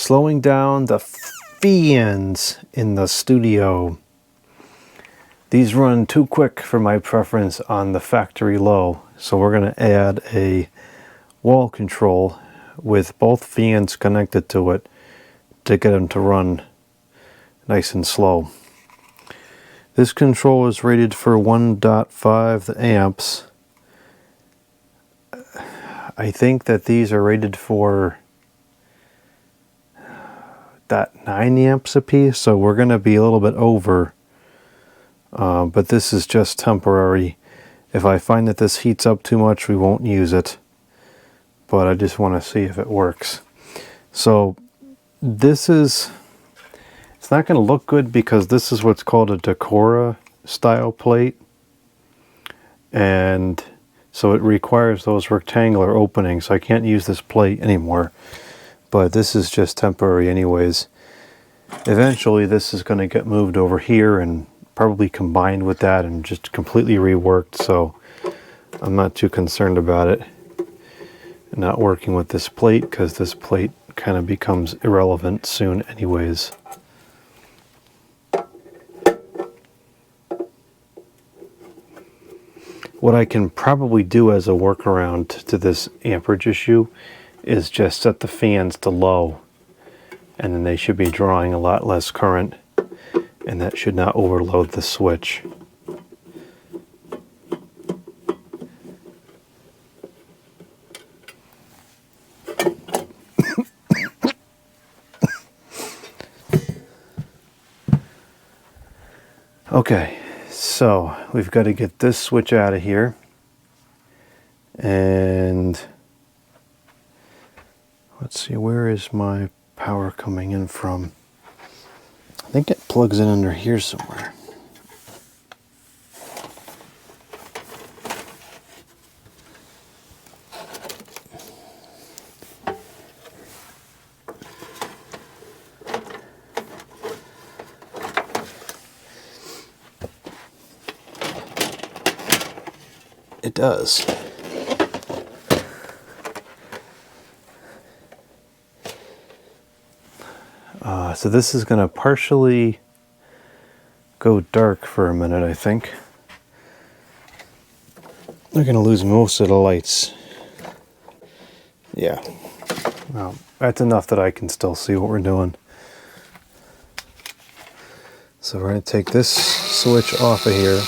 Slowing down the fans in the studio. These run too quick for my preference on the factory low, so we're going to add a wall control with both fans connected to it to get them to run nice and slow. This control is rated for 1.5 amps. I think that these are rated for 0.9 amps a piece, so we're going to be a little bit over. But this is just temporary. If I find that this heats up too much, we won't use it. But I just want to see if it works. So this is, it's not going to look good because this is what's called a Decora style plate. And so it requires those rectangular openings. So I can't use this plate anymore. But this is just temporary anyways. Eventually this is going to get moved over here and probably combined with that and just completely reworked, so I'm not too concerned about it not working with this plate, because this plate kind of becomes irrelevant soon anyways. What I can probably do as a workaround to this amperage issue is just set the fans to low, and then they should be drawing a lot less current. And that should not overload the switch. Okay, so we've got to get this switch out of here. And let's see, where is my power coming in from? I think it plugs in under here somewhere. It does. So this is going to partially go dark for a minute, I think. We're going to lose most of the lights. Yeah. Well, that's enough that I can still see what we're doing. So we're going to take this switch off of here.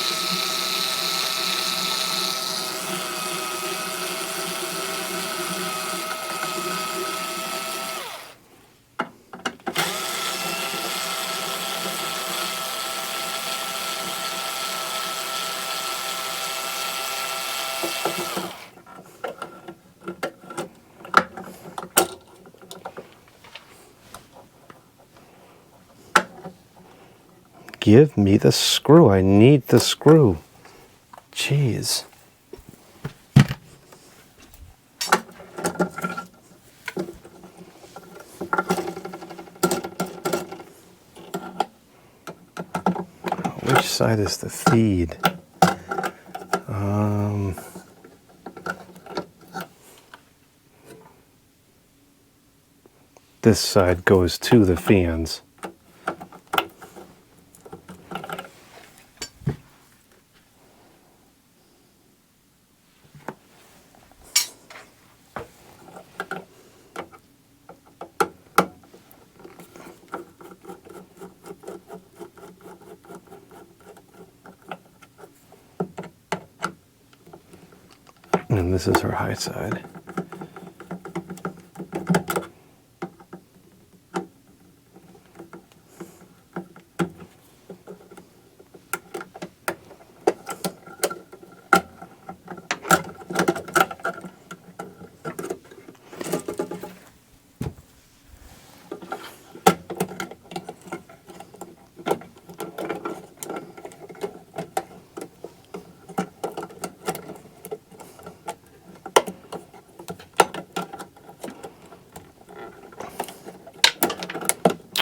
Give me the screw. I need the screw. Jeez. Which side is the feed? This side goes to the fans. And this is her high side.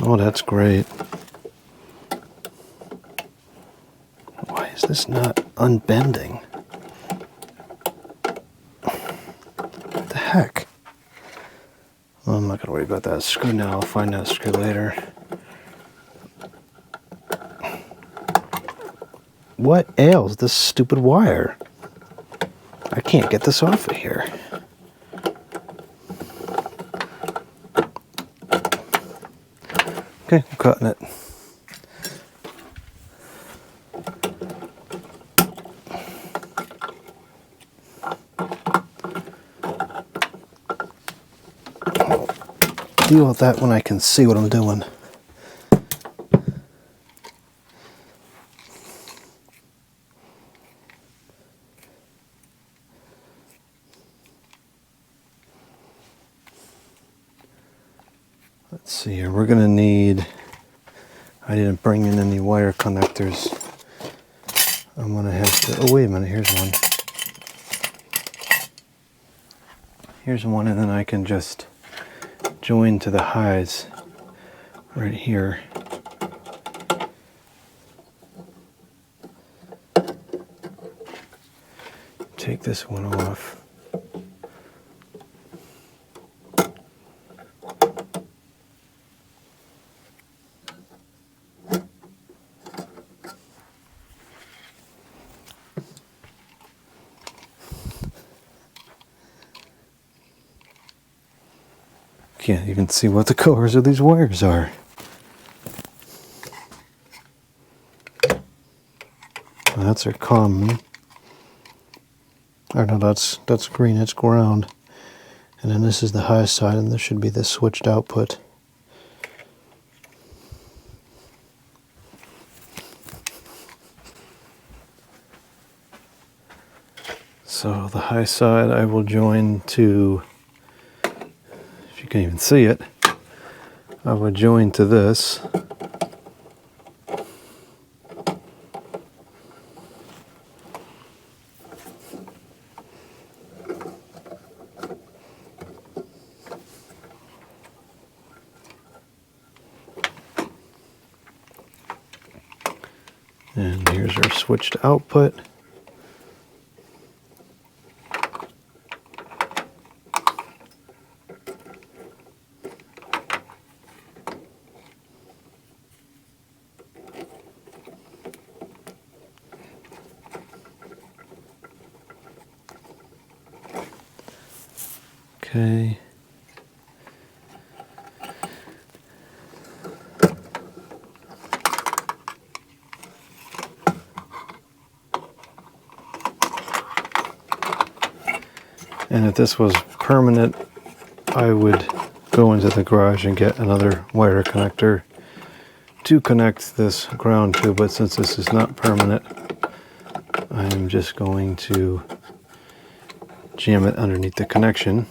Oh, that's great. Why is this not unbending? What the heck? Well, I'm not going to worry about that screw now. I'll find that screw later. What ails this stupid wire? I can't get this off of here. Okay, I'm cutting it. Deal with that when I can see what I'm doing. Let's see here, we're gonna need, I didn't bring in any wire connectors. I'm gonna have to, oh wait a minute, here's one. Here's one, and then I can just join to the highs right here. Take this one off. Can't even see what the colors of these wires are. Well, that's our common. Or no, that's green, it's ground. And then this is the high side, and this should be the switched output. So the high side I will join to, if you can even see it, I would join to this. And here's our switched output. Okay. And if this was permanent, I would go into the garage and get another wire connector to connect this ground to, but since this is not permanent, I'm just going to jam it underneath the connection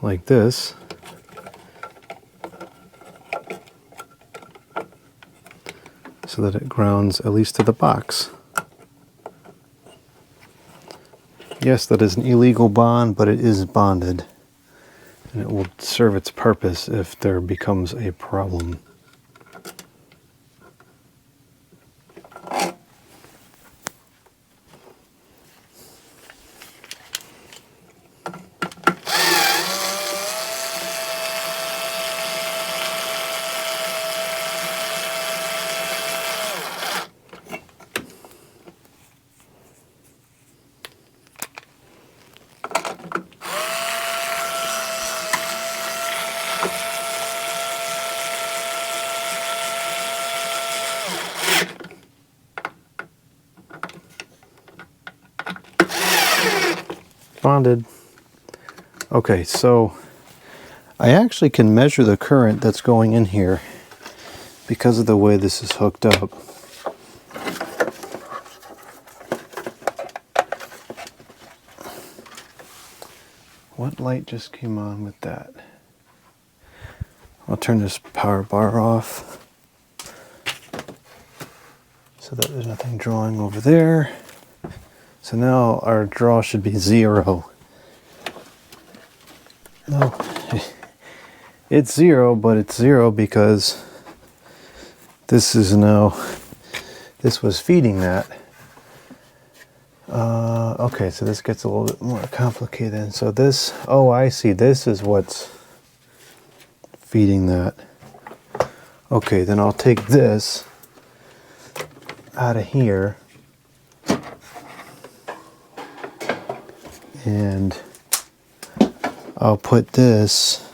like this. So that it grounds at least to the box. Yes, that is an illegal bond, but it is bonded, and it will serve its purpose if there becomes a problem. Bonded. Okay, so I actually can measure the current that's going in here because of the way this is hooked up. What light just came on with that? I'll turn this power bar off so that there's nothing drawing over there. So now our draw should be 0. No, it's 0, but it's 0 because this is now, this was feeding that. Okay, so this gets a little bit more complicated. So this, oh, I see, this is what's feeding that. Okay, then I'll take this out of here and I'll put this.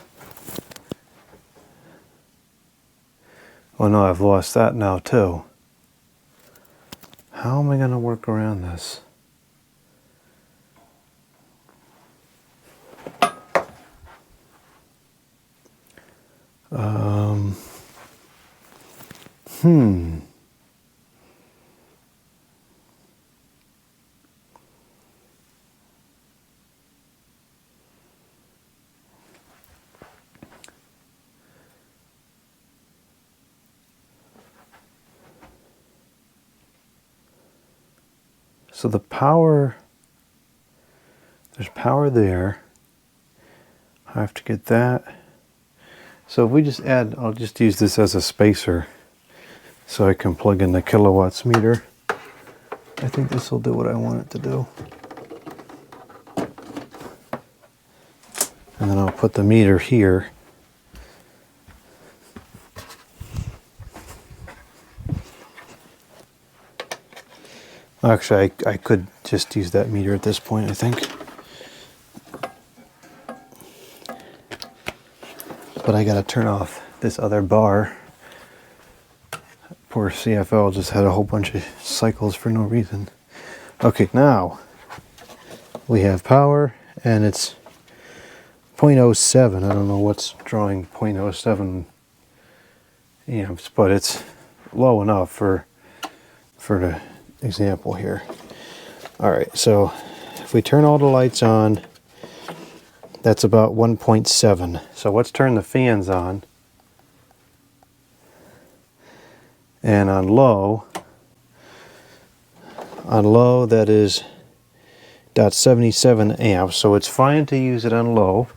Oh no, I've lost that now too. How am I going to work around this? So the power, there's power there. I have to get that. So if we just add, I'll just use this as a spacer so I can plug in the kilowatts meter. I think this will do what I want it to do. And then I'll put the meter here. Actually, I could just use that meter at this point, I think. But I gotta turn off this other bar. Poor CFL just had a whole bunch of cycles for no reason. Okay, now we have power and it's 0.07. I don't know what's drawing 0.07 amps, but it's low enough for the example here. All right, so if we turn all the lights on, that's about 1.7. So let's turn the fans on. And on low that is 0.77 amps. So it's fine to use it on low.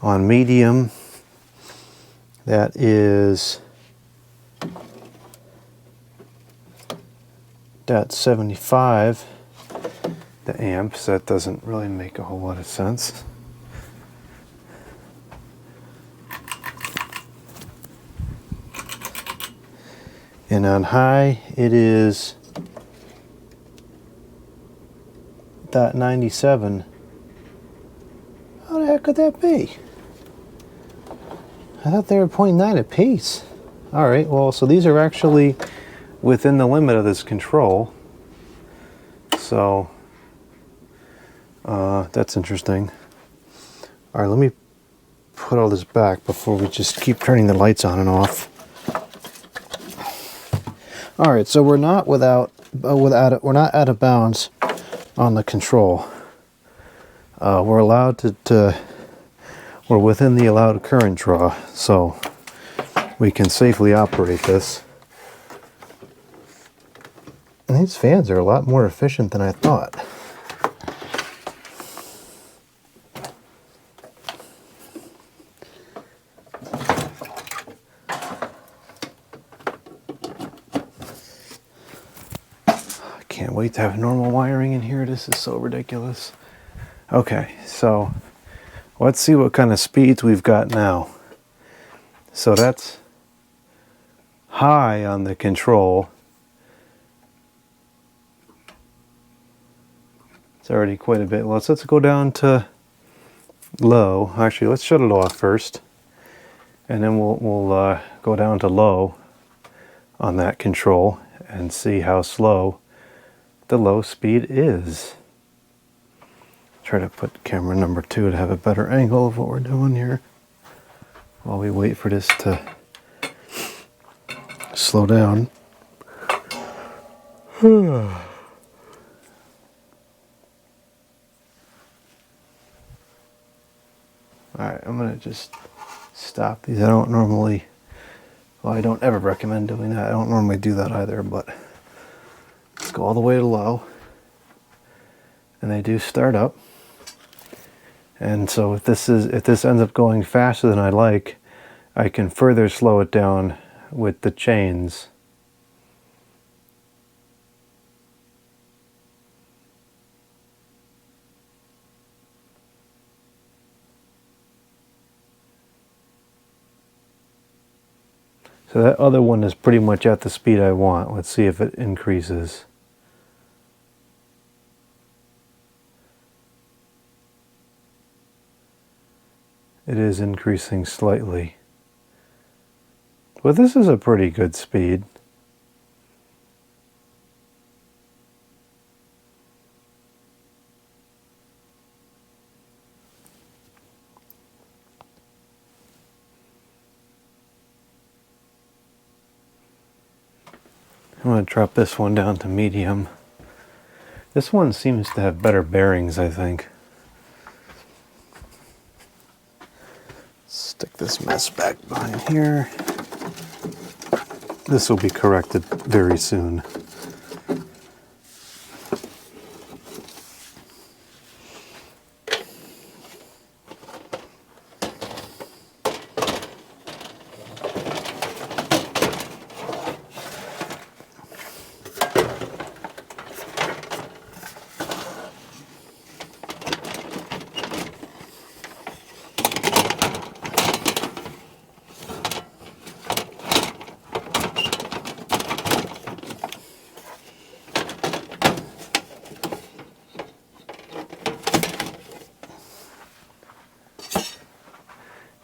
On medium, that is 0.75 the amps. That doesn't really make a whole lot of sense. And on high, it is 0.97. How the heck could that be? I thought they were 0.9 apiece. All right, well, so these are actually within the limit of this control. So that's interesting. All right, let me put all this back before we just keep turning the lights on and off. All right, so we're not we're not out of bounds on the control. We're allowed we're within the allowed current draw, so we can safely operate this. And these fans are a lot more efficient than I thought. I can't wait to have normal wiring in here. This is so ridiculous. Okay, so let's see what kind of speeds we've got now. So that's high on the control. It's already quite a bit. Let's go down to low. Actually, let's shut it off first, and then we'll go down to low on that control and see how slow the low speed is. Try to put camera number 2 to have a better angle of what we're doing here while we wait for this to slow down. Alright, I'm going to just stop these. I don't normally, well, I don't ever recommend doing that. I don't normally do that either, but let's go all the way to low. And they do start up. And so if this ends up going faster than I like, I can further slow it down with the chains. So that other one is pretty much at the speed I want. Let's see if it increases. It is increasing slightly. But this is a pretty good speed. I'm going to drop this one down to medium. This one seems to have better bearings, I think. Stick this mess back behind here. This will be corrected very soon.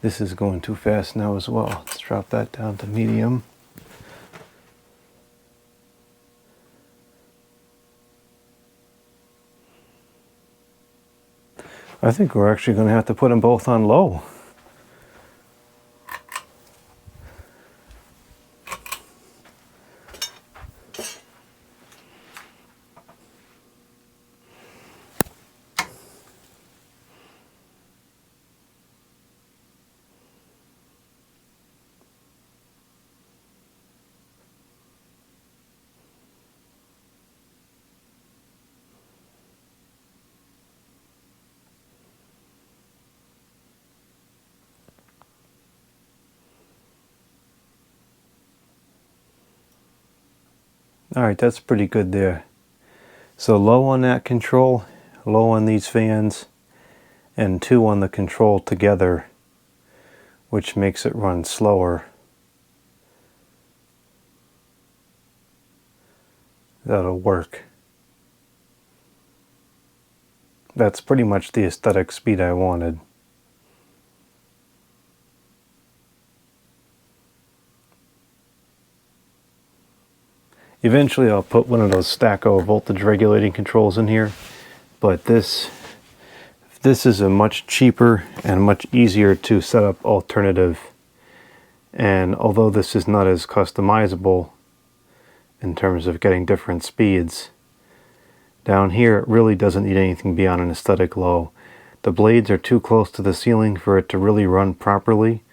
This is going too fast now as well. Let's drop that down to medium. I think we're actually going to have to put them both on low. Alright, that's pretty good there. So low on that control, low on these fans, and 2 on the control together, which makes it run slower. That'll work. That's pretty much the aesthetic speed I wanted. Eventually I'll put one of those Stacko voltage regulating controls in here, but this is a much cheaper and much easier to set up alternative. And although this is not as customizable in terms of getting different speeds, down here it really doesn't need anything beyond an aesthetic low. The blades are too close to the ceiling for it to really run properly,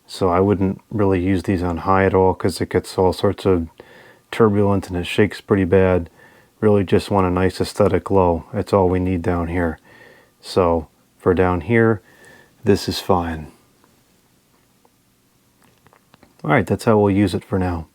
so I wouldn't really use these on high at all because it gets all sorts of turbulent and it shakes pretty bad. Really just want a nice aesthetic low. That's all we need down here. So for down here, this is fine. Alright, that's how we'll use it for now.